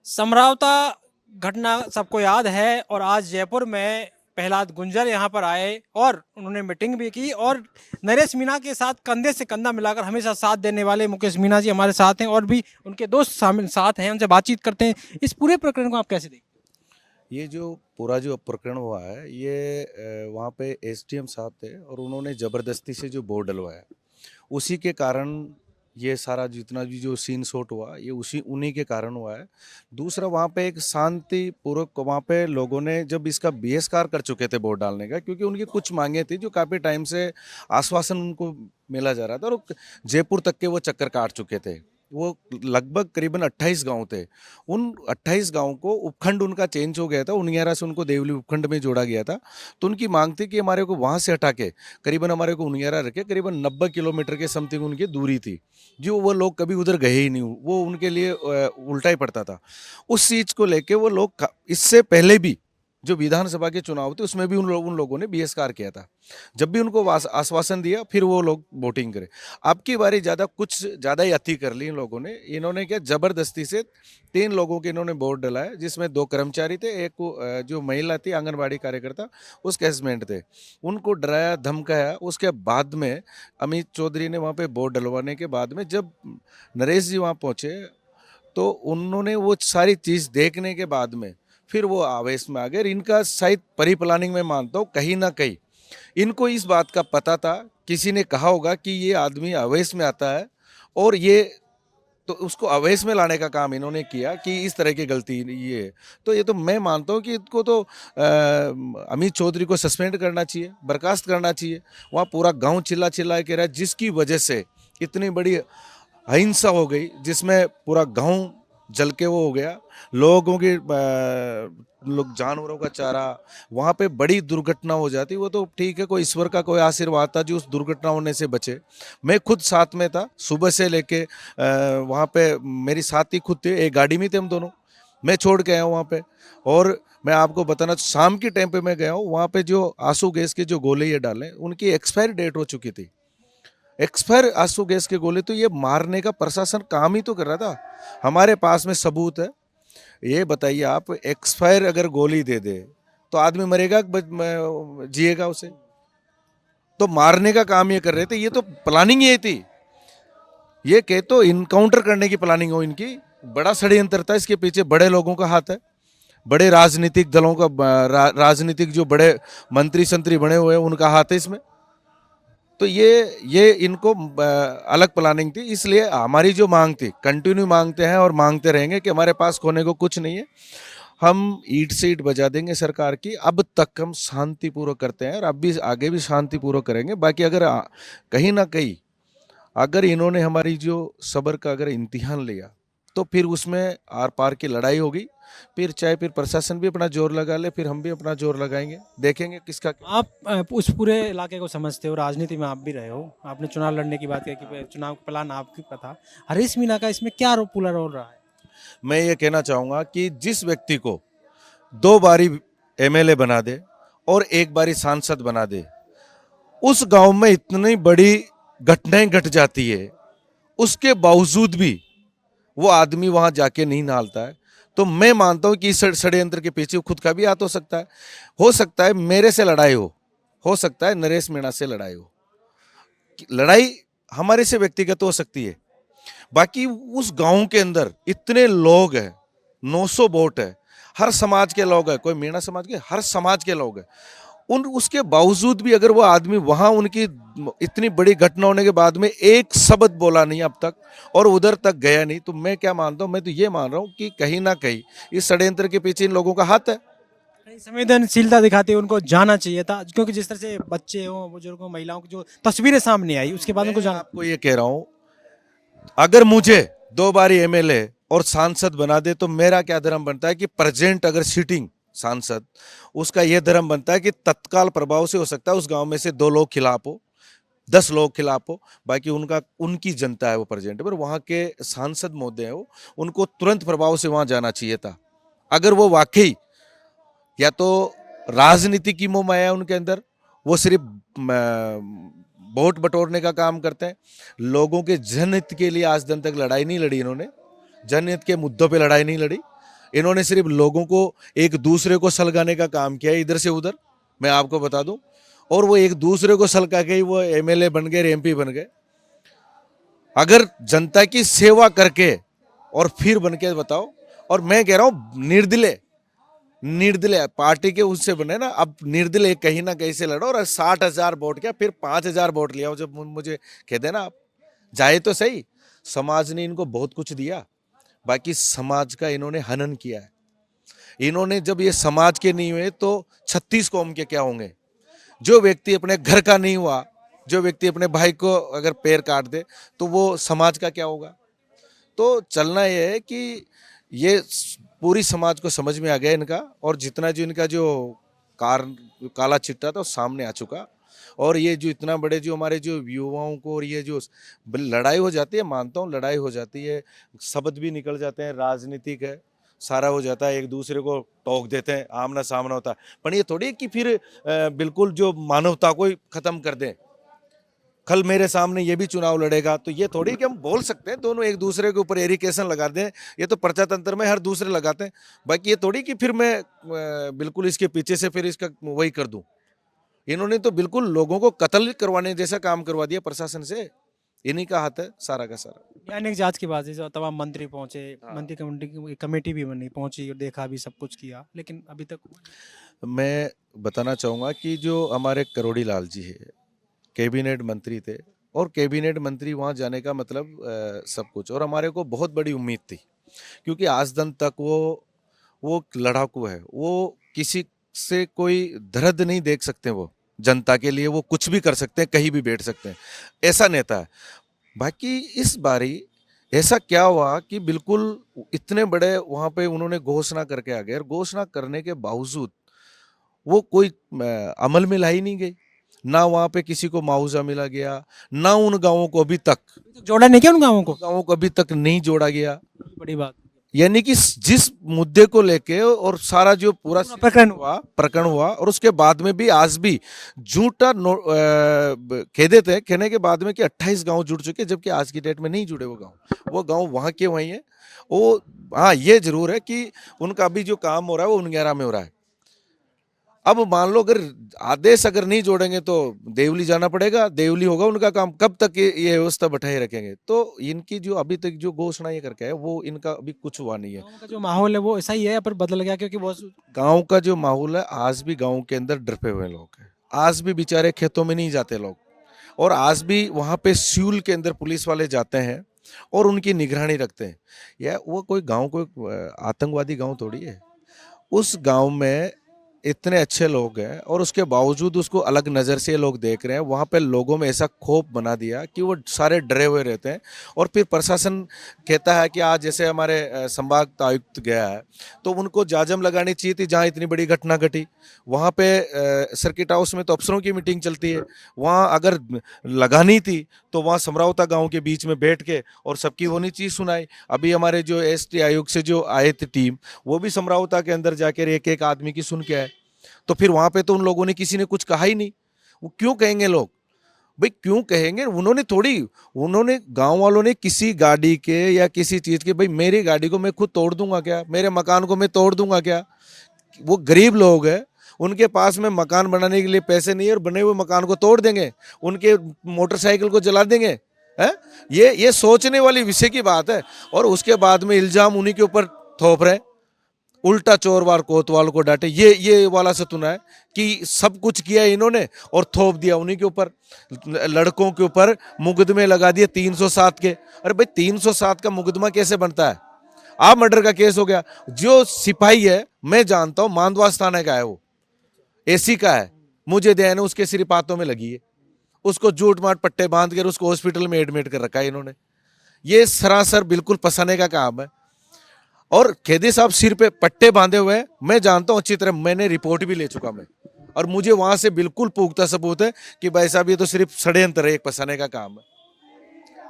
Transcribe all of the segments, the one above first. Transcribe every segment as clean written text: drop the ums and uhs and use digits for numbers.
समरावता घटना सबको याद है और आज जयपुर में प्रहलाद गुंजर यहाँ पर आए और उन्होंने मीटिंग भी की और नरेश मीणा के साथ कंधे से कंधा मिलाकर हमेशा साथ देने वाले मुकेश मीणा जी हमारे साथ हैं और भी उनके दोस्त शामिल साथ हैं, उनसे बातचीत करते हैं। इस पूरे प्रकरण को आप कैसे देखते ये जो पूरा जो प्रकरण हुआ है ये वहाँ पे एसडीएम साहब थे और उन्होंने ज़बरदस्ती से जो बोर्ड डलवाया उसी के कारण ये सारा जितना भी जो सीन शॉट हुआ ये उसी उन्हीं के कारण हुआ है। दूसरा वहाँ पे एक शांतिपूर्वक वहाँ पे लोगों ने जब इसका बहिष्कार कर चुके थे वोट डालने का, क्योंकि उनकी कुछ मांगे थी जो काफ़ी टाइम से आश्वासन उनको मिला जा रहा था और जयपुर तक के वो चक्कर काट चुके थे। वो लगभग करीबन 28 गांव थे। उन 28 गांव को उपखंड उनका चेंज हो गया था, उनियारा से उनको देवली उपखंड में जोड़ा गया था। तो उनकी मांग थी कि हमारे को वहाँ से हटा के करीबन हमारे को उनियारा रखे, करीबन 90 किलोमीटर के समथिंग उनकी दूरी थी। जो वो लोग कभी उधर गए ही नहीं, वो उनके लिए उल्टा ही पड़ता था। उस चीज़ को लेके वो लोग इससे पहले भी जो विधानसभा के चुनाव थे उसमें भी उन लोगों ने बहिष्कार किया था। जब भी उनको आश्वासन दिया फिर वो लोग वोटिंग करे। अब की बारी कुछ ज़्यादा ही अति कर ली इन लोगों ने। इन्होंने क्या जबरदस्ती से 3 लोगों के इन्होंने वोट डलाया, जिसमें 2 कर्मचारी थे, एक जो महिला थी आंगनबाड़ी कार्यकर्ता उसके हस्बैंड थे। उनको डराया धमकाया। उसके बाद में अमित चौधरी ने वहाँ पे वोट डलवाने के बाद में जब नरेश जी वहाँ पहुँचे तो उन्होंने वो सारी चीज़ देखने के बाद में फिर वो आवेश में आ गए। इनका शायद परी प्लानिंग में मानता हूँ कहीं ना कहीं इनको इस बात का पता था, किसी ने कहा होगा कि ये आदमी आवेश में आता है और ये तो उसको अवेश में लाने का काम इन्होंने किया कि इस तरह की गलती ये है। तो ये तो मैं मानता हूँ कि इनको तो अमित चौधरी को सस्पेंड करना चाहिए, बर्खास्त करना चाहिए। वहाँ पूरा गांव चिल्ला चिल्ला के रहा, जिसकी वजह से इतनी बड़ी अहिंसा हो गई, जिसमें पूरा गांव जल के वो हो गया। लोगों की लोग जानवरों का चारा, वहाँ पे बड़ी दुर्घटना हो जाती। वो तो ठीक है, कोई ईश्वर का कोई आशीर्वाद था जो उस दुर्घटना होने से बचे। मैं खुद साथ में था सुबह से लेके वहाँ पे मेरी साथी खुद थे, एक गाड़ी में थे हम दोनों। मैं छोड़ के आया हूँ वहाँ पे। और मैं आपको बताना शाम के टाइम पे मैं गया हूँ वहाँ पे, जो आंसू गैस के जो गोले ये डाले उनकी एक्सपायरी डेट हो चुकी थी। एक्सपायर आंसू गैस के गोले, तो ये मारने का प्रशासन काम ही तो कर रहा था। हमारे पास में सबूत है। ये बताइए आप, एक्सपायर अगर गोली दे दे तो आदमी मरेगा जिएगा उसे? तो मारने का काम ये कर रहे थे। ये तो प्लानिंग ये थी। ये कह तो इनकाउंटर करने की प्लानिंग हो इनकी। बड़ा षड्यंत्र था इसके पीछे, बड़े लोगों का हाथ है, बड़े राजनीतिक दलों का राजनीतिक जो बड़े मंत्री संतरी बने हुए हैं उनका हाथ है इसमें। तो ये इनको अलग प्लानिंग थी। इसलिए हमारी जो मांग थी, कंटिन्यू मांगते हैं और मांगते रहेंगे कि हमारे पास खोने को कुछ नहीं है। हम ईंट से ईंट बजा देंगे सरकार की। अब तक हम शांतिपूर्वक करते हैं और अब भी आगे भी शांतिपूर्वक करेंगे। बाकी अगर कहीं ना कहीं अगर इन्होंने हमारी जो सब्र का अगर इम्तिहान लिया तो फिर उसमें आर पार की लड़ाई होगी। फिर चाहे फिर प्रशासन भी अपना जोर लगा ले, फिर हम भी अपना जोर लगाएंगे, देखेंगे किसका हैं? आप उस पूरे इलाके को समझते हो, राजनीति में आप भी रहे हो, आपने चुनाव लड़ने की बात की कि चुनाव का प्लान आपका था। हरीश मीणा का इसमें क्या पूरा रोल रहा है? मैं ये कहना चाहूँगा कि जिस व्यक्ति को 2 बारी एमएलए बना दे और 1 बारी सांसद बना दे, उस गांव में इतनी बड़ी घटनाएं घट जाती है, उसके बावजूद भी वो आदमी वहां जाके नहीं नहालता है। तो मैं मानता हूं कि इस षड्यंत्र के पीछे खुद का भी हाथ हो सकता है मेरे से लड़ाई हो सकता है नरेश मीणा से लड़ाई हो। लड़ाई हमारे से व्यक्तिगत हो सकती है। बाकी उस गांव के अंदर इतने लोग हैं, 900 वोट है, हर समाज के लोग हैं, कोई मीणा समाज के, हर समाज के लोग हैं। उन उसके बावजूद भी अगर वो आदमी वहां, उनकी इतनी बड़ी घटना होने के बाद में एक शब्द बोला नहीं अब तक और उधर तक गया नहीं, तो मैं क्या मानता हूं, मैं तो ये मान रहा हूं कि कहीं ना कहीं इस षड्यंत्र के पीछे इन लोगों का हाथ है। नहीं, संवेदनशीलता दिखाते हुए उनको जाना चाहिए था, क्योंकि जिस तरह से बच्चे हों, बुजुर्ग हों, महिलाओं की जो तस्वीरें सामने आई उसके बाद उनको मैं जाना। आपको ये कह रहा हूं, अगर मुझे 2 बारी एमएलए और सांसद बना दे तो मेरा क्या धर्म बनता है कि प्रेजेंट अगर सिटिंग सांसद, उसका यह धर्म बनता है कि तत्काल प्रभाव से हो सकता है उस गांव में से 2 लोग खिलाफ हो, 10 लोग खिलाफ हो, बाकी उनकी जनता है वो प्रेजेंट पर, वहां के सांसद महोदय है वो, उनको तुरंत प्रभाव से वहां जाना चाहिए था। अगर वो वाकई या तो राजनीति की मोह माया है उनके अंदर, वो सिर्फ वोट बटोरने का काम करते हैं। लोगों के जनहित के लिए आज दिन तक लड़ाई नहीं लड़ी इन्होंने, जनहित के मुद्दों पे लड़ाई नहीं लड़ी। इन्होंने सिर्फ लोगों को एक दूसरे को सलगाने का काम किया है इधर से उधर, मैं आपको बता दूं। और वो एक दूसरे को सलगा के ही वो एमएलए बन गए, एमपी बन गए। अगर जनता की सेवा करके और फिर बन के बताओ। और मैं कह रहा हूं निर्दलीय, निर्दलीय पार्टी के उससे बने ना, अब निर्दलीय कहीं ना कहीं से लड़ो और 60,000 वोट क्या फिर 5,000 वोट लिया जब मुझे कह देना आप जाए तो सही। समाज ने इनको बहुत कुछ दिया, बाकी समाज का इन्होंने हनन किया है। इन्होंने जब ये समाज के नहीं हुए तो 36 कौम के क्या होंगे। जो व्यक्ति अपने घर का नहीं हुआ, जो व्यक्ति अपने भाई को अगर पैर काट दे तो वो समाज का क्या होगा। तो चलना ये है कि ये पूरी समाज को समझ में आ गया इनका, और जितना जो इनका जो काला चिट्टा था वो सामने आ चुका। और ये जो इतना बड़े जो हमारे जो युवाओं को, और ये जो लड़ाई हो जाती है, मानता हूँ लड़ाई हो जाती है, शब्द भी निकल जाते हैं, राजनीतिक है, सारा हो जाता है, एक दूसरे को टोक देते हैं, आमना सामना होता है। पर ये थोड़ी है कि फिर बिल्कुल जो मानवता को ही खत्म कर दें। कल मेरे सामने ये भी चुनाव लड़ेगा तो ये थोड़ी कि हम बोल सकते हैं दोनों एक दूसरे के ऊपर एरिकेशन लगा दें, ये तो प्रजा तंत्र में हर दूसरे लगाते हैं। बाकी ये थोड़ी कि फिर मैं बिल्कुल इसके पीछे से फिर इसका वही कर दूं। इन्होंने तो बिल्कुल लोगों को कत्ल करवाने जैसा काम करवा दिया प्रशासन से, इन्हीं का हाथ है सारा का सारा। यानी एक जांच की बात है, तमाम मंत्री पहुंचे, हाँ। मंत्री कमेटी की कमेटी भी बनी, पहुंची और देखा भी, सब कुछ किया, लेकिन अभी तक मैं बताना चाहूँगा कि जो हमारे करोड़ी लाल जी है, कैबिनेट मंत्री थे, और कैबिनेट मंत्री वहाँ जाने का मतलब सब कुछ, और हमारे को बहुत बड़ी उम्मीद थी क्योंकि आज दिन तक वो लड़ाकू है, वो किसी से कोई दर्द नहीं देख सकते, वो जनता के लिए वो कुछ भी कर सकते हैं, कहीं भी बैठ सकते हैं, ऐसा नेता है। बाकी इस बारी ऐसा क्या हुआ कि बिल्कुल इतने बड़े वहाँ पे उन्होंने घोषणा करके आ गए, और घोषणा करने के बावजूद वो कोई अमल में लाई नहीं गई। ना वहाँ पे किसी को मुआवजा मिला गया, ना उन गांवों को अभी तक, जोड़ा नहीं क्या उन गाँवों को, गांवों को अभी तक नहीं जोड़ा गया। बड़ी बात। यानी कि जिस मुद्दे को लेके और सारा जो पूरा प्रकरण हुआ और उसके बाद में भी आज भी झूठा कह देते हैं, कहने के बाद में कि 28 गांव जुड़ चुके, जबकि आज की डेट में नहीं जुड़े वो गांव वहां के वहीं है। वो हाँ ये जरूर है कि उनका अभी जो काम हो रहा है वो उनगेरा में हो रहा है। अब मान लो अगर आदेश अगर नहीं जोड़ेंगे तो देवली जाना पड़ेगा, देवली होगा उनका काम। कब तक ये व्यवस्था बैठाए रखेंगे। तो इनकी जो अभी तक जो घोषणा ये करके है वो इनका अभी कुछ हुआ नहीं है। गाँव का जो माहौल है वो ऐसा ही है या फिर बदल गया, क्योंकि बहुत गांव का जो माहौल है आज भी गांव के अंदर डरते हुए लोग हैं, आज भी बेचारे खेतों में नहीं जाते लोग, और आज भी वहां पे स्यूल के अंदर पुलिस वाले जाते हैं और उनकी निगरानी रखते हैं। या वो कोई गांव कोई आतंकवादी गांव थोड़ी है। उस गांव में इतने अच्छे लोग हैं और उसके बावजूद उसको अलग नज़र से लोग देख रहे हैं। वहाँ पे लोगों में ऐसा खौफ बना दिया कि वो सारे डरे हुए रहते हैं। और फिर प्रशासन कहता है कि आज जैसे हमारे संभाग आयुक्त गया है तो उनको जाजम लगानी चाहिए थी जहाँ इतनी बड़ी घटना घटी। वहाँ पे सर्किट हाउस में तो अफसरों की मीटिंग चलती है, वहाँ अगर लगानी थी तो वहाँ समरावता गाँव के बीच में बैठ के और सबकी होनी चाहिए सुनाई। अभी हमारे जो ST आयोग से जो आए थे टीम, वो भी समरावता के अंदर जाकर एक एक आदमी की सुन के आए। तो फिर वहां पे तो उन लोगों ने किसी ने कुछ कहा ही नहीं। वो क्यों कहेंगे लोग, भाई क्यों कहेंगे। उन्होंने गांव वालों ने किसी गाड़ी के या किसी चीज के, भाई मेरी गाड़ी को मैं खुद तोड़ दूंगा क्या, मेरे मकान को मैं तोड़ दूंगा क्या। वो गरीब लोग हैं, उनके पास में मकान बनाने के लिए पैसे नहीं है और बने हुए मकान को तोड़ देंगे, उनके मोटरसाइकिल को जला देंगे है। ये सोचने वाली विषय की बात है। और उसके बाद में इल्जाम उन्हीं के ऊपर थोप रहे, उल्टा चोरवार कोतवाल को डांटे। ये वाला सतुना है कि सब कुछ किया इन्होंने और थोप दिया उन्हीं के ऊपर। लड़कों के ऊपर मुकदमे लगा दिए 307 के। अरे भाई 307 का मुकदमा कैसे बनता है। आप मर्डर का केस हो गया। जो सिपाही है मैं जानता हूं, मांदवास थाने का है, वो AC का है, मुझे ध्यान है उसके सिर्फ हाथों में लगी है। उसको झूठ माट पट्टे बांध कर उसको हॉस्पिटल में एडमिट कर रखा है इन्होंने। ये सरासर बिल्कुल फंसाने का काम है। और कैदी साहब सिर पे पट्टे बांधे हुए हैं, मैं जानता हूं अच्छी तरह, मैंने रिपोर्ट भी ले चुका मैं, और मुझे वहां से बिल्कुल पुख्ता सबूत है कि भाई साहब ये तो सिर्फ षड्यंत्र है, एक फंसाने का काम है।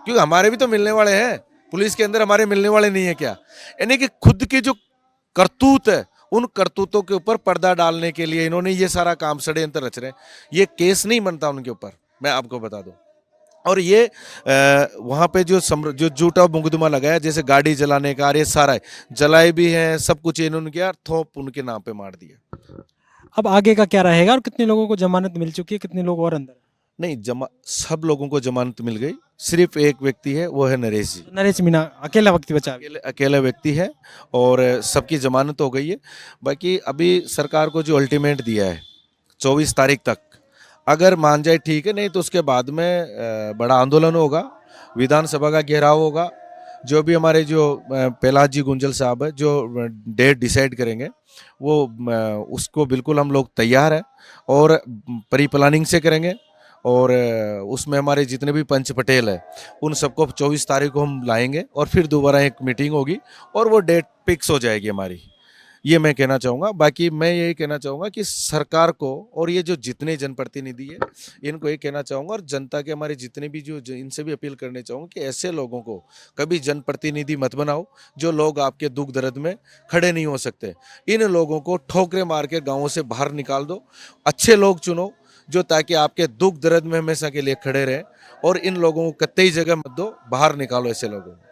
क्योंकि हमारे भी तो मिलने वाले हैं, पुलिस के अंदर हमारे मिलने वाले नहीं है क्या। यानी कि खुद की जो करतूत है उन करतूतों के ऊपर पर्दा डालने के लिए इन्होंने ये सारा काम षड्यंत्र रच रहे हैं। ये केस नहीं बनता उनके ऊपर, मैं आपको बता दूं। और ये वहाँ पे जो झूठा मुकदमा लगाया, जैसे गाड़ी जलाने का, और ये सारा है, जलाए भी हैं, सब कुछ इन्होंने किया, थोप उनके नाम पे मार दिया। अब आगे का क्या रहेगा और कितने लोगों को जमानत मिल चुकी है, कितने लोग और अंदर हैं? नहीं, सब लोगों को जमानत मिल गई, सिर्फ एक व्यक्ति है, वो है नरेश जी। नरेश मीणा अकेला व्यक्ति बचा है। अकेला व्यक्ति है, और सबकी जमानत हो गई है। बाकी अभी सरकार को जो अल्टीमेट दिया है 24 तारीख तक, अगर मान जाए ठीक है, नहीं तो उसके बाद में बड़ा आंदोलन होगा, विधानसभा का घेराव होगा। जो भी हमारे जो प्रहलाद जी गुंजल साहब है, जो डेट डिसाइड करेंगे, वो उसको बिल्कुल हम लोग तैयार हैं, और प्री प्लानिंग से करेंगे। और उसमें हमारे जितने भी पंच पटेल है, उन सबको 24 तारीख को हम लाएंगे, और फिर दोबारा एक मीटिंग होगी, और वो डेट फिक्स हो जाएगी हमारी। ये मैं कहना चाहूँगा। बाकी मैं यही कहना चाहूँगा कि सरकार को, और ये जो जितने जनप्रतिनिधि है, इनको ये कहना चाहूँगा, और जनता के हमारे जितने भी जो इनसे भी अपील करने चाहूँगा कि ऐसे लोगों को कभी जनप्रतिनिधि मत बनाओ, जो लोग आपके दुख दर्द में खड़े नहीं हो सकते। इन लोगों को ठोकरे मार के गाँवों से बाहर निकाल दो। अच्छे लोग चुनो, जो ताकि आपके दुख दर्द में हमेशा के लिए खड़े रहें, और इन लोगों को कतई जगह मत दो, बाहर निकालो ऐसे लोगों को।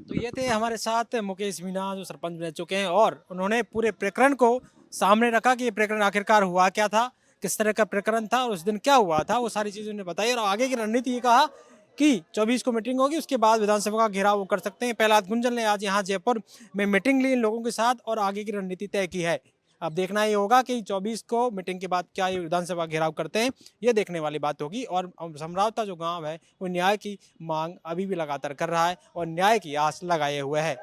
तो ये थे हमारे साथ मुकेश मीणा, जो सरपंच रह चुके हैं, और उन्होंने पूरे प्रकरण को सामने रखा कि ये प्रकरण आखिरकार हुआ क्या था, किस तरह का प्रकरण था और उस दिन क्या हुआ था, वो सारी चीज़ें उन्होंने बताई। और आगे की रणनीति ये कहा कि 24 को मीटिंग होगी, उसके बाद विधानसभा का घेराव वो कर सकते हैं। प्रहलाद गुंजल ने आज यहाँ जयपुर में मीटिंग ली इन लोगों के साथ और आगे की रणनीति तय की है। अब देखना ये होगा कि 24 को मीटिंग के बाद क्या ये विधानसभा घेराव करते हैं, ये देखने वाली बात होगी। और समरावता जो गांव है, वो न्याय की मांग अभी भी लगातार कर रहा है और न्याय की आस लगाए हुए है।